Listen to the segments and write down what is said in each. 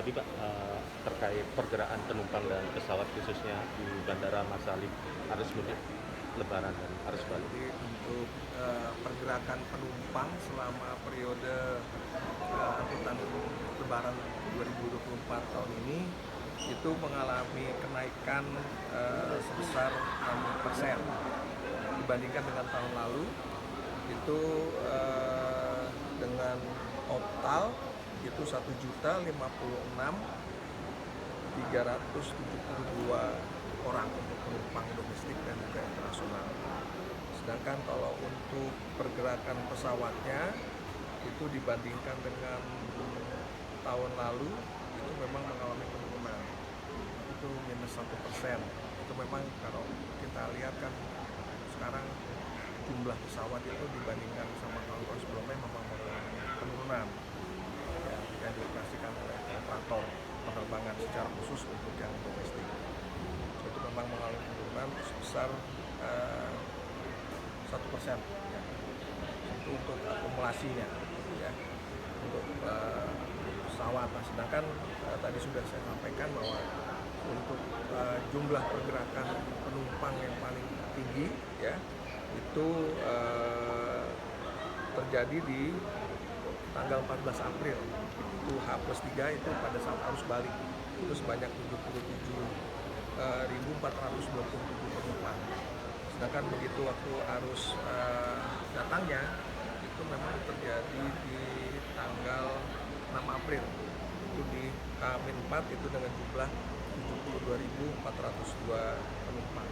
Tadi Pak, terkait pergerakan penumpang dan pesawat khususnya di Bandara Masalih arus mudik Lebaran dan arus balik. Jadi untuk pergerakan penumpang selama periode angkutan Lebaran 2024 tahun ini itu mengalami kenaikan sebesar 6% dibandingkan dengan tahun lalu. Itu dengan total itu 1.056.372 orang untuk penumpang domestik dan juga internasional. Sedangkan kalau untuk pergerakan pesawatnya itu dibandingkan dengan tahun lalu itu memang mengalami penurunan, itu -1%. Itu memang kalau kita lihat kan sekarang jumlah pesawat itu dibandingkan sama tahun-tahun sebelumnya memang mengalami penurunan yang dioperasikan oleh operator penerbangan secara khusus untuk yang domestik. Itu memang mengalami penurunan sebesar 1%. Ya. Itu untuk akumulasinya, ya, untuk pesawat. Nah, sedangkan tadi sudah saya sampaikan bahwa untuk jumlah pergerakan penumpang yang paling tinggi, ya, itu terjadi di tanggal 14 April. Itu H+3 itu pada saat arus balik itu sebanyak 77.427 penumpang. Sedangkan begitu waktu arus datangnya itu memang terjadi di tanggal 6 April itu di H-4 itu dengan jumlah 72.402 penumpang.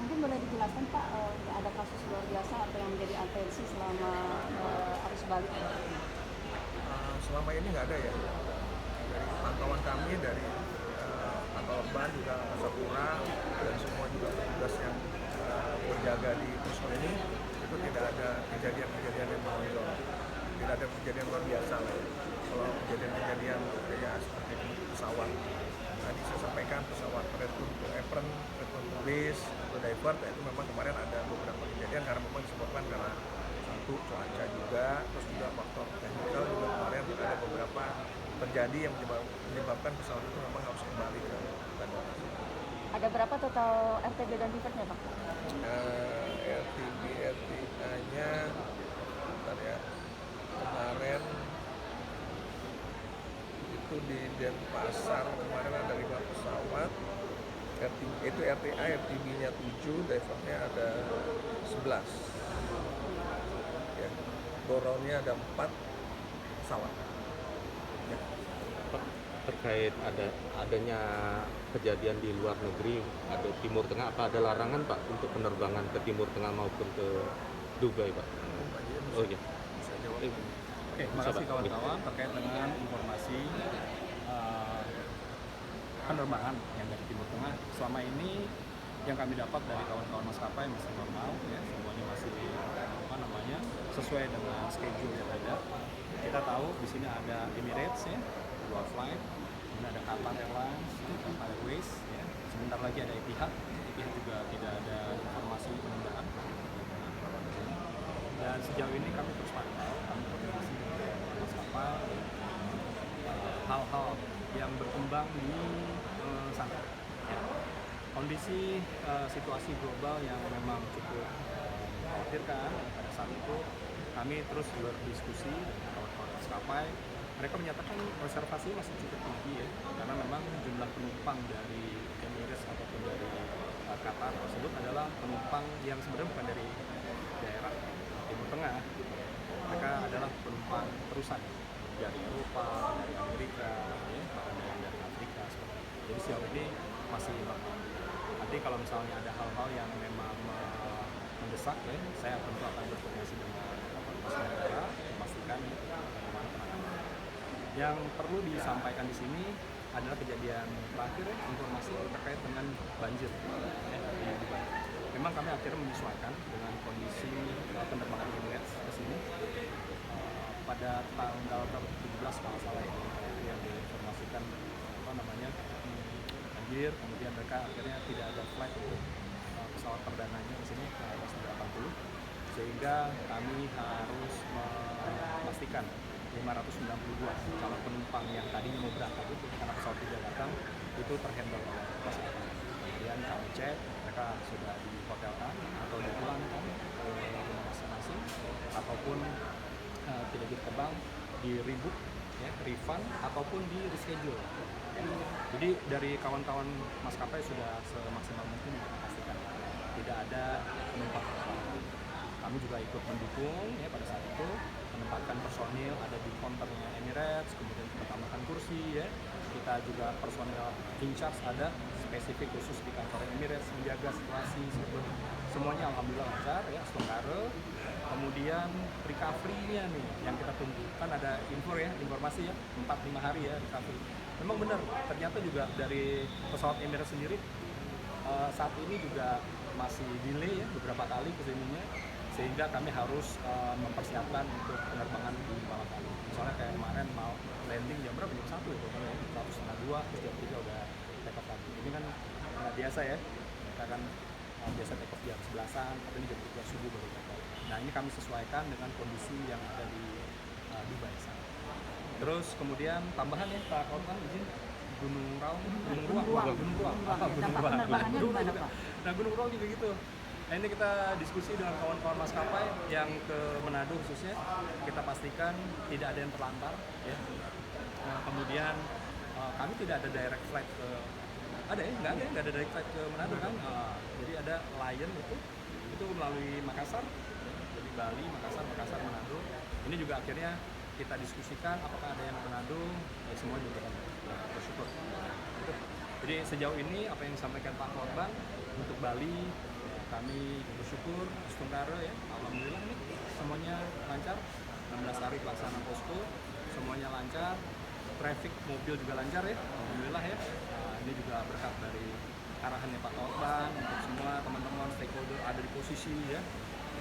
Mungkin boleh dijelaskan Pak, ada kasus luar biasa atau yang menjadi atensi selama arus balik? Selama ini nggak ada ya. Dari pantauan kami dari kantor ban juga Sapura dan semua juga petugas yang berjaga di posko ini itu tidak ada kejadian-kejadian yang menonjol, tidak ada kejadian luar biasa lah. Kalau kejadian-kejadian kayak seperti pesawat tadi saya sampaikan, pesawat return to apron, return to base, atau divert, itu memang kemarin ada beberapa kejadian karena memang disebabkan karena satu cuaca juga, terus juga faktor teknikal juga kemarin ada beberapa terjadi yang menyebabkan pesawat itu memang harus kembali ke bandara. Ada berapa total RTB dan divertnya Pak? RTB RTA-nya bentar ya, kemarin itu di Denpasar kemarin ada 5 pesawat, itu RTA, RTB-nya 7, divertnya ada 11, ya. Go-round-nya ada 4 pesawat, ya. Pak, terkait adanya kejadian di luar negeri, ada Timur Tengah, apa ada larangan Pak untuk penerbangan ke Timur Tengah maupun ke Dubai Pak? Oh iya. Bisa jawab. Oke, terima Bisa, kasih Pak. kawan-kawan terkait dengan informasi penerbangan yang dari Timur Tengah. Selama ini yang kami dapat dari kawan-kawan maskapai masih normal, ya, semuanya masih sesuai dengan schedule yang ada. Kita tahu di sini ada Emirates, ya, 2 flight, kemudian ada Qatar Airlines, Qatar Airways, ya. Sebentar lagi ada Etihad. Etihad juga tidak ada informasi penundaan. Dan sejauh ini kami terus pantau, kami koordinasi dengan maskapai, hal-hal yang berkembang di sana. Ya. Kondisi situasi global yang memang cukup mengkhawatirkan. Pada saat itu kami terus berdiskusi dengan kawan-kawan maskapai. Mereka menyatakan reservasi masih cukup tinggi, ya, karena memang jumlah penumpang dari Emirates ataupun dari Qatar tersebut adalah penumpang yang sebenarnya bukan dari daerah Timur Tengah. Mereka adalah penumpang terusan dari Eropa, dari Amerika, ya, bahkan dari Afrika seperti itu. Jadi sejauh ini masih normal. Nanti kalau misalnya ada hal-hal yang memang mendesak, ya, saya tentu akan berkoordinasi dengan Mas Bandara memastikan bagaimana penanganan. Yang perlu disampaikan di sini adalah kejadian terakhir, ya, informasi terkait dengan banjir, ya, di Dubai. Memang kami akhirnya menyesuaikan dengan kondisi penerbangan Emirates ke sini pada tanggal 17 kalau salah, ya, yang diinformasikan banjir, kemudian mereka akhirnya tidak ada flight untuk pesawat perdananya di sini ke 80, sehingga kami harus memastikan 592 calon penumpang yang tadinya mau berangkat itu karena pesawat tidak datang itu terhandle oleh maskapai. Kemudian kami cek mereka sudah dihotelkan atau dipulangkan ke rumah masing-masing ataupun tidak diterbang, di rebook, ya, refund ataupun di reschedule. Ya. Jadi dari kawan-kawan maskapai sudah semaksimal mungkin memastikan tidak ada penumpang tersebut. Kami juga ikut mendukung ya pada saat itu, menempatkan personil ada di counternya Emirates, kemudian kita tambahkan kursi ya. Kita juga personil in charge ada spesifik khusus di kantor Emirates menjaga situasi semuanya alhamdulillah lancar ya, sementara. Kemudian recovery-nya nih yang kita tunggu, kan ada informasi ya 4-5 hari ya recovery. Memang benar, ternyata juga dari pesawat Emirates sendiri saat ini juga masih delay ya beberapa kali kesininya, sehingga kami harus mempersiapkan untuk penerbangan di malam hari. Misalnya kayak kemarin mau landing jam berapa? Jam 1 itu kan ya, 1:30, terus jam 3 udah take off lagi. Ini kan nggak biasa ya, kita kan biasa take off jam 11-an, tapi ini jam 3 subuh baru take off. Nah ini kami sesuaikan dengan kondisi yang ada di Dubai sana. Terus kemudian tambahan ya Pak Korban izin Gunung Ruang. Penerbangannya gimana Pak? Nah Gunung Ruang juga gitu. Nah ini kita diskusi dengan kawan-kawan maskapai yang ke Manado khususnya, kita pastikan tidak ada yang terlantar ya. Nah, kemudian kami tidak ada direct flight ke nggak ada direct flight ke Manado kan. Jadi ada Lion itu melalui Makassar, jadi Bali, Makassar, Manado. Ini juga akhirnya kita diskusikan apakah ada yang ke Manado, ya semua juga kan bersyukur. Gitu. Jadi sejauh ini apa yang disampaikan Pak Korban untuk Bali, kami bersyukur Setunggara ya, alhamdulillah nih semuanya lancar. 16 hari pelaksanaan posko semuanya lancar, traffic mobil juga lancar ya, alhamdulillah ya. Nah, ini juga berkat dari arahannya Pak Korban untuk semua teman-teman stakeholder ada di posisi ya.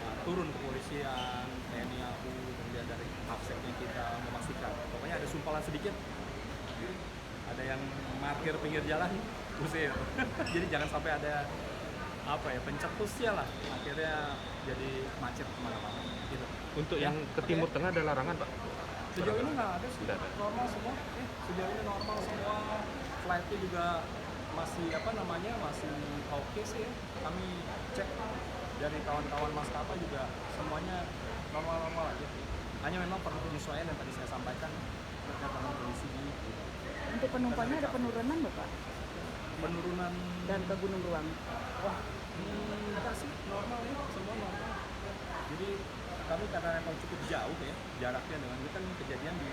Nah, turun kepolisian, TNI AU, kemudian dari Hafseknya kita memastikan. Pokoknya ada sumpalan sedikit, ada yang parkir pinggir jalan, usir. Jadi jangan sampai ada pencetusnya lah, akhirnya jadi macet kemana-mana gitu. Untuk yang ke Timur Tengah ada larangan Pak? Sejauh ini nggak ada sih, Tidak ada. normal semua. Sejauh ini normal semua, flightnya juga masih masih oke sih. Kami cek dari kawan-kawan maskapai juga semuanya normal-normal aja. Hanya memang perlu penyesuaian yang tadi saya sampaikan terkait dengan kondisi ini. Untuk penumpangnya ada penurunan Bapak? Penurunan Dan ke Gunung Ruang? wah enggak sih, normal ya, semua normal. Jadi kami karena memang cukup jauh ya jaraknya dengan ini kan kejadian di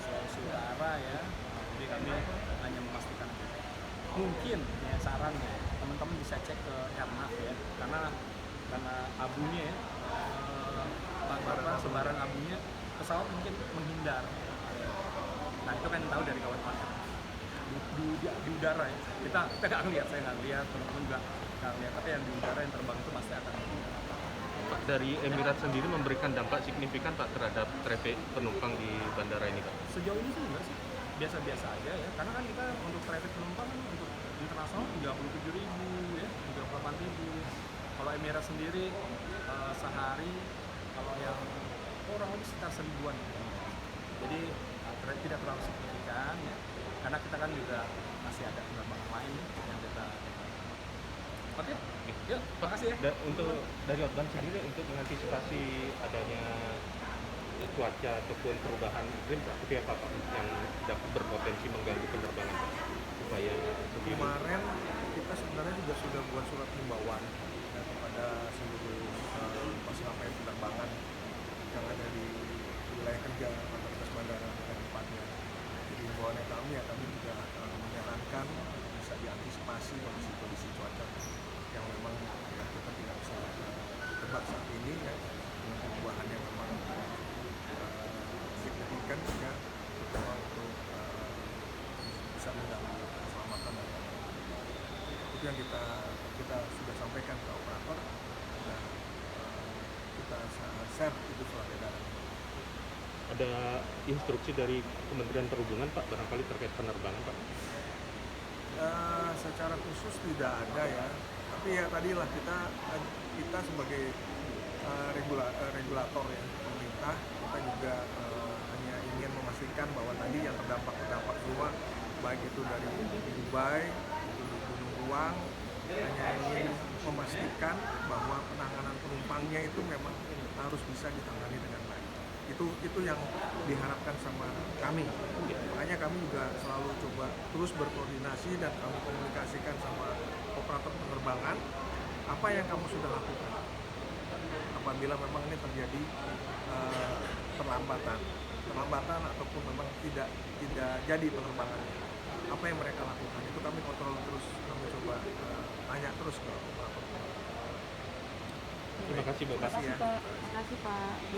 Sulawesi Utara ya, jadi kami hanya memastikan mungkin ya sarannya teman-teman bisa cek ke Airnav ya, karena abunya ya sebaran abunya pesawat mungkin menghindar. Nah itu kan tahu dari kawan-kawan di udara ya, kita nggak ngelihat, saya nggak lihat, teman-teman juga nggak lihat, tapi yang di udara yang terbang itu pasti akan Pak, dari Emirates sendiri memberikan dampak signifikan Pak terhadap traffic penumpang di bandara ini Pak? sejauh ini sih enggak sih, biasa-biasa aja ya, karena kan kita untuk traffic penumpang untuk internasional 37.000 ya, 38.000. Kalau Emirates sendiri sehari kalau yang kurang lebih sekitar 1.000-an, jadi tidak terlalu signifikan ya, karena kita kan juga masih ada penerbangan lain yang kita Oke, yuk, makasih ya. Untuk dari Otban sendiri untuk mengantisipasi adanya cuaca ataupun perubahan iklim seperti apa Pak yang dapat berpotensi mengganggu penerbangan Pak? Supaya Kemarin kita sebenarnya juga sudah buat surat himbauan ya, kepada seluruh maskapai penerbangan yang ada di wilayah kerja otoritas bandara dan tempatnya. Jadi himbauannya kami juga menyarankan bisa diantisipasi kondisi cuaca yang memang ya, kita tidak bisa tebak saat ini ya, dengan perubahan yang memang signifikan ya, terutama untuk bisa mengganggu keselamatan dan itu yang kita sudah sampaikan ke operator dan kita share itu surat edaran. ada instruksi dari Kementerian Perhubungan Pak barangkali terkait penerbangan Pak? Secara khusus tidak ada ya, tapi ya tadilah kita sebagai regulator ya pemerintah, kita juga hanya memastikan bahwa tadi yang terdampak semua, baik itu dari Dubai, itu di Gunung Ruang, hanya ingin memastikan bahwa penanganan penumpangnya itu memang harus bisa ditangani dengan baik. Itu yang diharapkan sama kami. Makanya kami juga selalu coba terus berkoordinasi dan kami komunikasikan sama operator penerbangan apa yang kamu sudah lakukan. Apabila memang ini terjadi terlambatan ataupun memang tidak jadi penerbangannya, apa yang mereka lakukan itu kami kontrol terus, kami coba tanya terus ke operator. Terima kasih Bapak. Terima kasih Pak.